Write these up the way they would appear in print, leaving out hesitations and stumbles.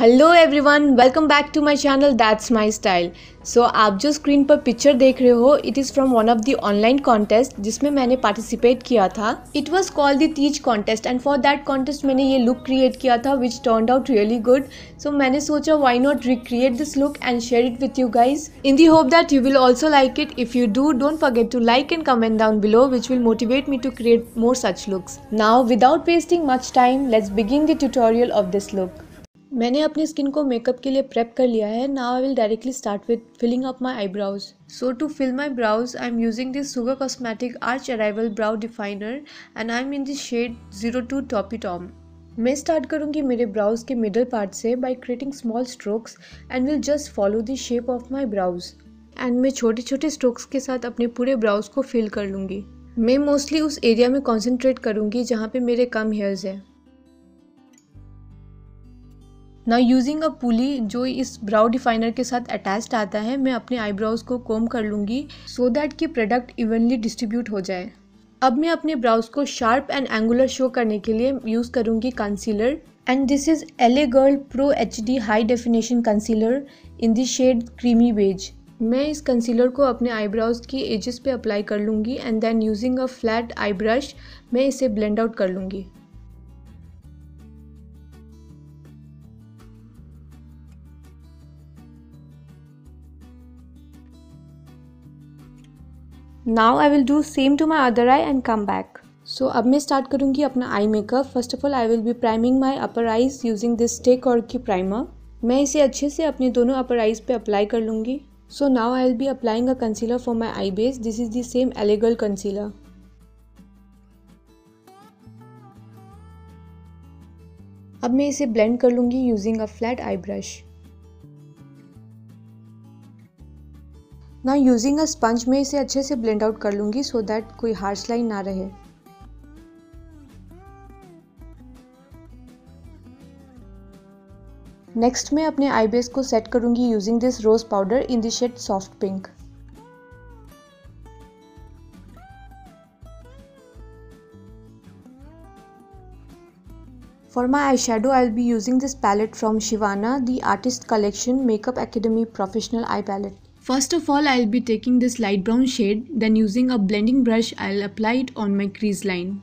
Hello everyone, welcome back to my channel that's my style. So आप जो स्क्रीन पर पिक्चर देख रहे हो, it is from one of the online contest जिसमें मैंने पार्टिसिपेट किया था। It was called the Teej contest and for that contest मैंने ये लुक क्रिएट किया था which turned out really good. So मैंने सोचा why not recreate this look and share it with you guys in the hope that you will also like it. If you do, don't forget to like and comment down below which will motivate me to create more such looks. Now without wasting much time, let's begin the tutorial of this look. मैंने अपनी skin को makeup के लिए prep कर लिया है। Now I will directly start with filling up my eyebrows. So to fill my brows I am using this sugar cosmetics arch arrival brow definer and I am in this shade 02 taupey Tom. मैं start करूँगी मेरे brows के middle part से by creating small strokes and will just follow the shape of my brows. And मैं छोटे छोटे strokes के साथ अपने पूरे ब्राउज को फिल कर लूँगी। मैं मोस्टली उस एरिया में कॉन्सेंट्रेट करूँगी जहाँ पे मेरे कम हेयर्स हैं। ना यूजिंग अ पुली जो इस ब्राउ डिफाइनर के साथ अटैच्ड आता है, मैं अपने आईब्राउज को कोम कर लूँगी सो दैट कि प्रोडक्ट इवनली डिस्ट्रीब्यूट हो जाए। अब मैं अपने ब्राउज को शार्प एंड एंगुलर शो करने के लिए यूज़ करूँगी concealer and this is LA girl pro HD high definition concealer in the shade creamy beige. मैं इस कंसीलर को अपने आईब्राउज की एजेस पे अप्लाई कर लूँगी and then using a flat eye brush मैं इसे ब्लेंड आउट कर लूँगी। Now I will do same to my other eye and come back. So अब मैं स्टार्ट करूँगी अपना eye makeup. First of all I will be priming my upper eyes using this stay quirky primer. मैं इसे अच्छे से अपने दोनों अपर आइज पे अप्लाई कर लूँगी। So now I will be applying a concealer for my eye base. This is the same LA girl concealer. अब मैं इसे ब्लेंड कर लूँगी using a flat eye brush. ना यूजिंग अ स्पंज में इसे अच्छे से ब्लेंड आउट कर लूँगी सो दैट कोई हार्श लाइन ना रहे। नेक्स्ट मैं अपने आई बेस को सेट करूँगी using this rose powder in the shade soft pink. For my eyeshadow, I will be using this palette from Shivana, the Artist Collection Makeup Academy Professional Eye Palette. First of all, I will be taking this light brown shade, then using a blending brush, I will apply it on my crease line.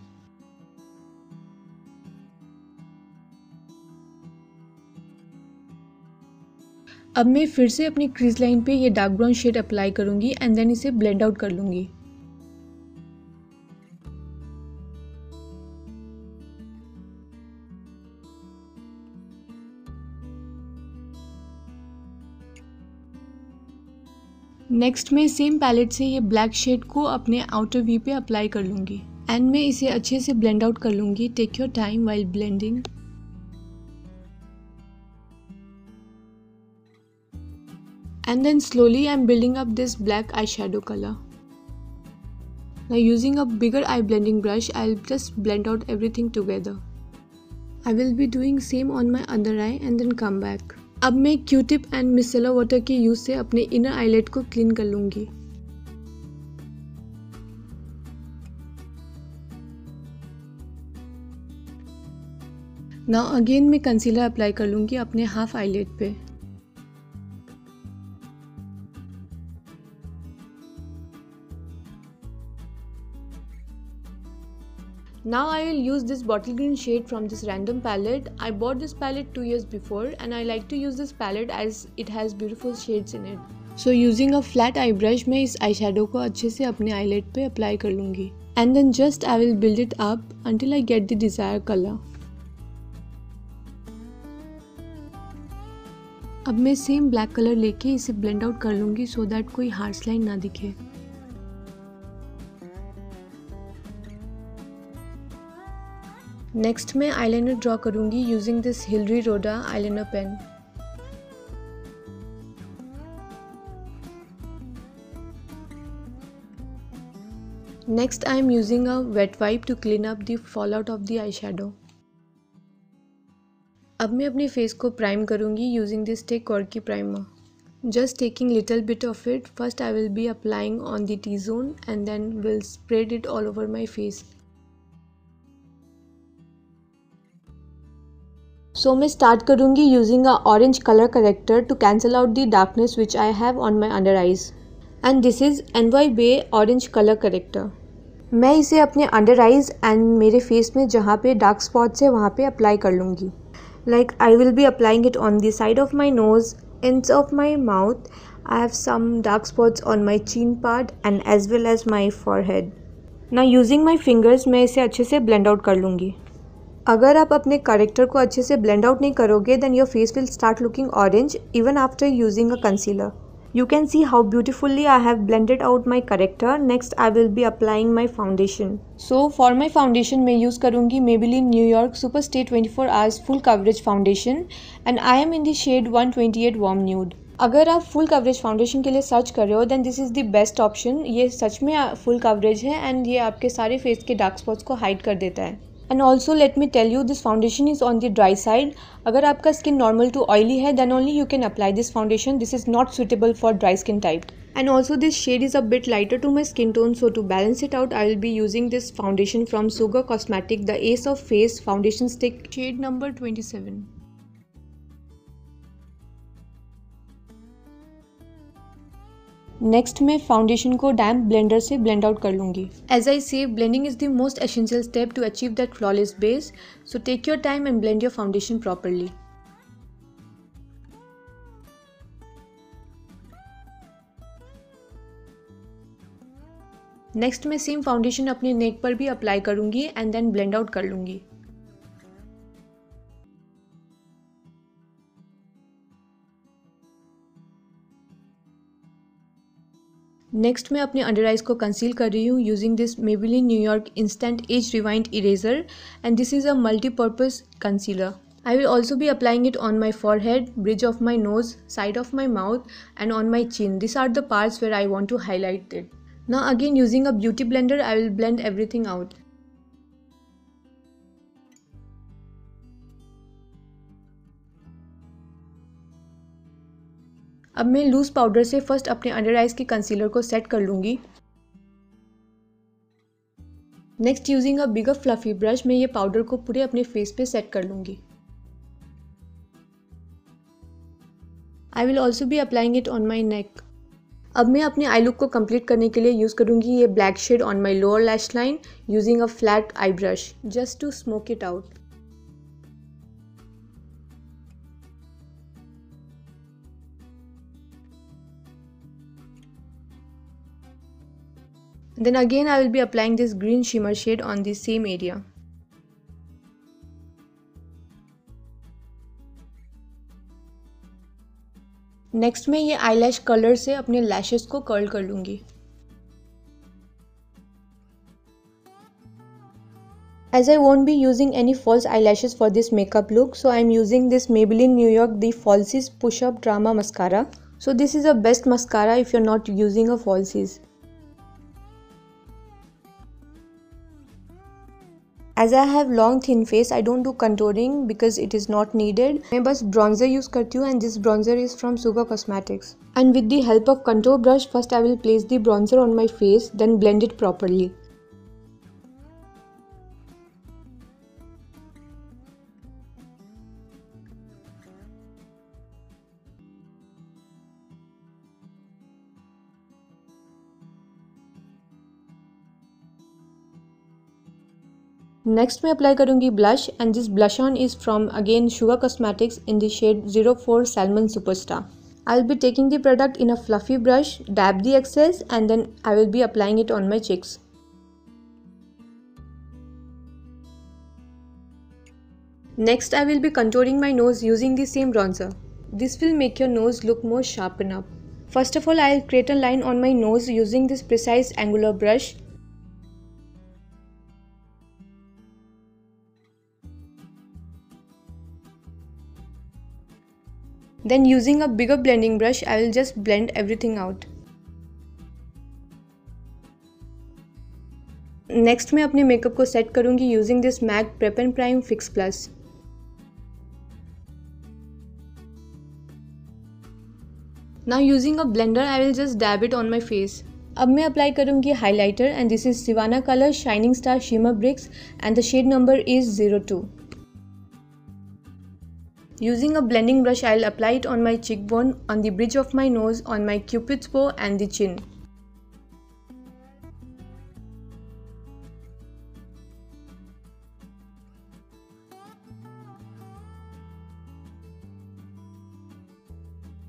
अब मैं फिर से अपनी crease line पे ये dark brown shade apply करूँगी and then इसे blend out कर लूँगी। नेक्स्ट मैं सेम पैलेट से ये ब्लैक शेड को अपने आउटर वी पे अप्लाई कर लूँगी एंड मैं इसे अच्छे से ब्लेंड आउट कर लूँगी। Take your time while blending. And then slowly I am building up this black eyeshadow color. Now using a bigger eye blending brush, I will just blend out everything together. I will be doing same on my other eye and then come back. अब मैं Q-tip and micellar water के use से अपने inner eyelid को clean कर लूँगी। Now again मैं concealer apply कर लूँगी अपने हाफ eyelid पे। Now I will use this bottle green shade from this random palette. I bought this palette 2 years before and I like to use this palette as it has beautiful shades in it. So using a flat eye brush मैं इस eyeshadow को अच्छे से अपने eyelid पे apply कर लूँगी. And then just I will build it up until I get the desired color. अब मैं सेम ब्लैक कलर लेके इसे blend out कर लूँगी so that कोई harsh line ना दिखे। नेक्स्ट मैं आईलाइनर ड्रॉ करूँगी using this Hilary Rhoda eyeliner pen. Next I am using a wet wipe to clean up the fall out of the eyeshadow. अब मैं अपने फेस को prime करूँगी यूजिंग दिस टेक quirky primer. Just taking little bit of it. First I will be applying on the T zone and then will spread it all over my face. So मैं start करूँगी using a orange colour corrector to cancel out the darkness which I have on my under eyes, and this is NY Bay orange colour corrector. मैं इसे अपने under eyes and मेरे face में जहाँ पे dark spots है वहाँ पे अप्लाई कर लूँगी। Like I will be applying it on the side of my nose, ends of my mouth. I have some dark spots on my chin part and as well as my forehead. Now using my fingers मैं इसे अच्छे से blend out कर लूँगी। अगर आप अपने character को अच्छे से blend out नहीं करोगे then your face will start looking orange even after using a concealer. You can see how beautifully I have blended out my corrector. Next I will be applying my foundation. So for my foundation मैं use करूँगी Maybelline New York Super Stay 24 Hours Full Coverage Foundation and I am in the shade 128 Warm Nude. अगर आप full coverage foundation के लिए search कर रहे हो then this is the best option. ये सच में फुल कवरेज है एंड ये आपके सारे फेस के डार्क स्पॉट्स को हाइड कर देता है। And also let me tell you this foundation is on the dry side. अगर आपका स्किन नॉर्मल टू ऑयली है then only you can apply this foundation. This is not suitable for dry skin type. And also this shade is a bit lighter to my skin tone, so to balance it out I will be using this foundation from Sugar Cosmetic, the Ace of Face foundation stick, shade number 27. Next मैं foundation को damp blender से blend out कर लूँगी। As I say blending is the most essential step to achieve that flawless base, so take your time and blend your foundation properly. Next मैं same foundation अपने neck पर भी apply करूँगी and then blend out कर लूँगी। Next मैं अपने under eyes को कंसील कर रही हूँ using this Maybelline New York Instant Age Rewind Eraser and this is a multi-purpose concealer. I will also be applying it on my forehead, bridge of my nose, side of my mouth and on my chin. These are the parts where I want to highlight it. Now again using a beauty blender I will blend everything out. अब मैं loose powder से first अपने under eyes के concealer को set कर लूँगी। Next using a bigger fluffy brush मैं ये पाउडर को पूरे अपने फेस पे सेट कर लूँगी। I will also be applying it on my neck. अब मैं अपने आई लुक को कंप्लीट करने के लिए यूज़ करूँगी ये black shade on my lower lash line using a flat eye brush just to smoke it out. Then again I will be applying this green shimmer shade on the same area. Next मैं ये eyelash colour से अपने lashes को curl कर लूँगी। As I won't be using any false eyelashes for this makeup look, so I am using this Maybelline New York The Falsies Push Up Drama Mascara. So this is a best mascara if you're not using a falsies. As I have long thin face, I don't do contouring because it is not needed. मैं बस bronzer use करती हूँ and this bronzer is from Sugar Cosmetics. And with the help of contour brush, first I will place the bronzer on my face, then blend it properly. Next मैं apply करूँगी blush and this blush on is from again Sugar cosmetics in the shade 04 salmon superstar. I will be taking the product in a fluffy brush, dab the excess and then I will be applying it on my cheeks. Next I will be contouring my nose using the same bronzer. This will make your nose look more sharpen up. First of all I will create a line on my nose using this precise angular brush. Then using a bigger blending brush, I will just blend everything out. Next मैं अपने makeup को set करूँगी using this MAC Prep and Prime Fix Plus. Now using a blender, I will just dab it on my face. अब मैं apply करूँगी highlighter and this is Sivana Color Shining Star Shimmer Bricks and the shade number is 02. Using a blending brush, I'll apply it on my cheekbone, on the bridge of my nose, on my cupid's bow and the chin.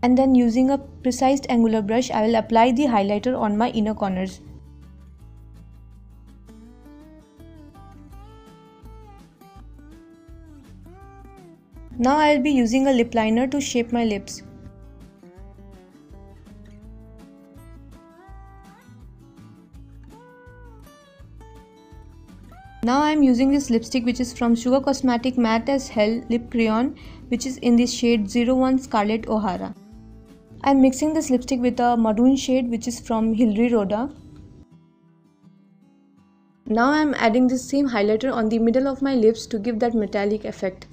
And then using a precise angular brush, I will apply the highlighter on my inner corners. Now I will be using a lip liner to shape my lips. Now I am using this lipstick which is from Sugar Cosmetic Matte as Hell Lip Crayon, which is in the shade 01 Scarlet O'Hara. I am mixing this lipstick with a maroon shade which is from Hilary Rhoda. Now I am adding this same highlighter on the middle of my lips to give that metallic effect.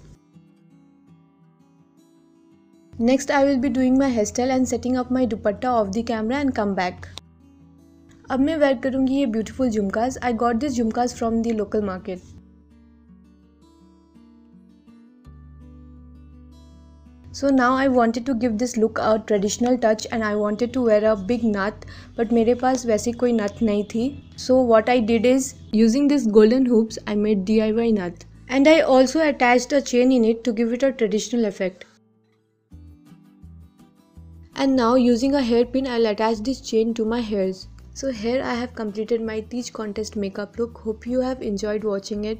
Next I will be doing my hairstyle and setting up my dupatta off the camera and come back. अब मैं where करूँगी ये beautiful झुमकास. I got this झुमकास from the local market. So now I wanted to give this look a traditional touch and I wanted to wear a big nut, but मेरे पास वैसी कोई नथ नहीं थी. So what I did is, using this golden hoops, I made DIY nut. And I also attached a chain in it to give it a traditional effect. And now using a hairpin, I'll attach this chain to my hairs. So here I have completed my Teej contest makeup look. Hope you have enjoyed watching it.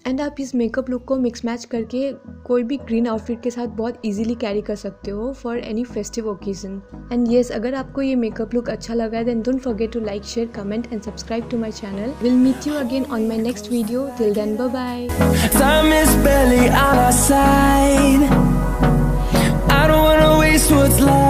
And आप इस makeup look को mix match करके कोई भी green outfit के साथ बहुत easily carry कर सकते हो for any festive occasion. And yes, अगर आपको ये मेकअप लुक अच्छा लगा है then don't forget to like, share, comment and subscribe to my channel. Will meet you again on my next video. Till then, bye bye. Time is barely on our side. I don't wanna waste what's left.